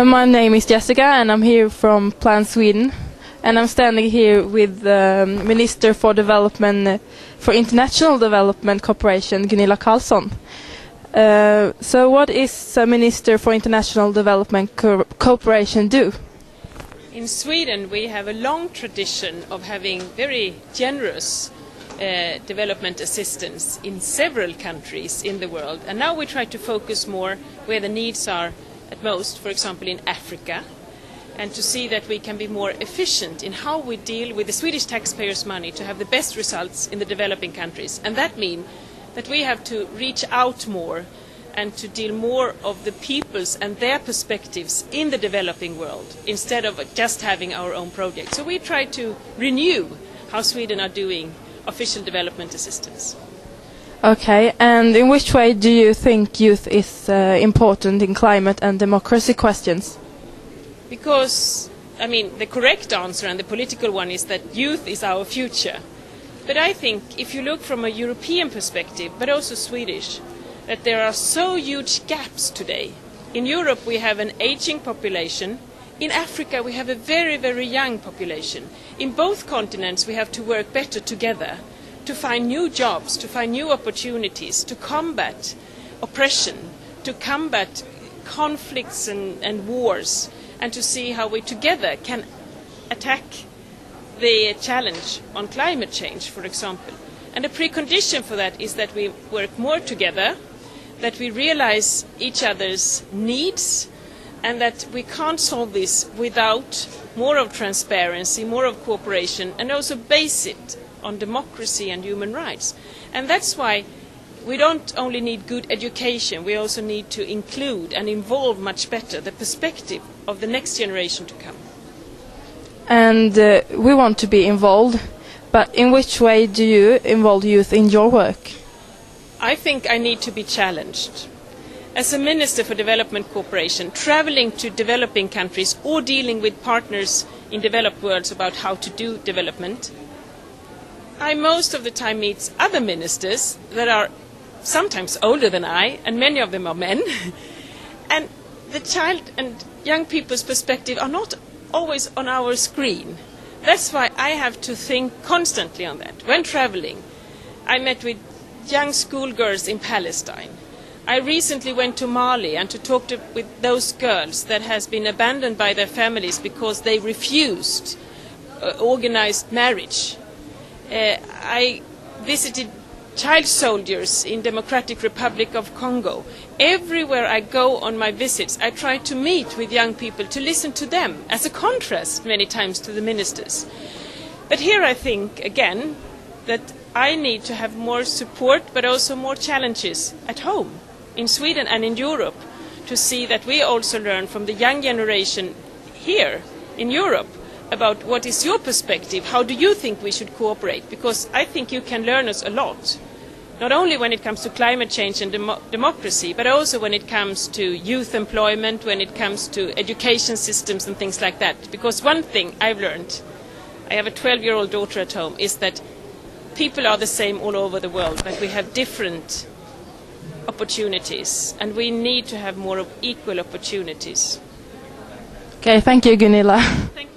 My name is Jessica and I'm here from Plan Sweden, and I'm standing here with the Minister for Development for International Development Cooperation, Gunilla Carlsson. So what is a Minister for International Development Cooperation do? In Sweden we have a long tradition of having very generous development assistance in several countries in the world, and now we try to focus more where the needs are at most, for example in Africa, and to see that we can be more efficient in how we deal with the Swedish taxpayers' money to have the best results in the developing countries. And that means that we have to reach out more and to deal more of the people's and their perspectives in the developing world instead of just having our own projects. So we try to renew how Sweden are doing official development assistance. Okay, and in which way do you think youth is important in climate and democracy questions? Because, the correct answer and the political one is that youth is our future. But I think if you look from a European perspective, but also Swedish, that there are so huge gaps today. In Europe we have an aging population. In Africa we have a very, very young population. In both continents we have to work better together to find new jobs, to find new opportunities, to combat oppression, to combat conflicts and wars, and to see how we together can attack the challenge on climate change, for example. And a precondition for that is that we work more together, that we realize each other's needs, and that we can't solve this without more of transparency, more of cooperation, and also base it on democracy and human rights. And that's why we don't only need good education, we also need to include and involve much better the perspective of the next generation to come. And we want to be involved, but in which way do you involve youth in your work? I think I need to be challenged. As a Minister for Development Cooperation, traveling to developing countries or dealing with partners in developed worlds about how to do development, I most of the time meet other ministers that are sometimes older than I, and many of them are men, and the child and young people's perspective are not always on our screen. That's why I have to think constantly on that. When traveling, I met with young schoolgirls in Palestine. I recently went to Mali and to talk with those girls that has been abandoned by their families because they refused organized marriage. I visited child soldiers in Democratic Republic of Congo. Everywhere I go on my visits, I try to meet with young people, to listen to them, as a contrast many times to the ministers. But here I think, again, that I need to have more support, but also more challenges at home, in Sweden and in Europe, to see that we also learn from the young generation here in Europe about what is your perspective, how do you think we should cooperate, because I think you can learn us a lot, not only when it comes to climate change and democracy, but also when it comes to youth employment, when it comes to education systems and things like that. Because one thing I've learned, I have a 12-year-old daughter at home, is that people are the same all over the world, but we have different opportunities, and we need to have more of equal opportunities. Okay, thank you, Gunilla. Thank you.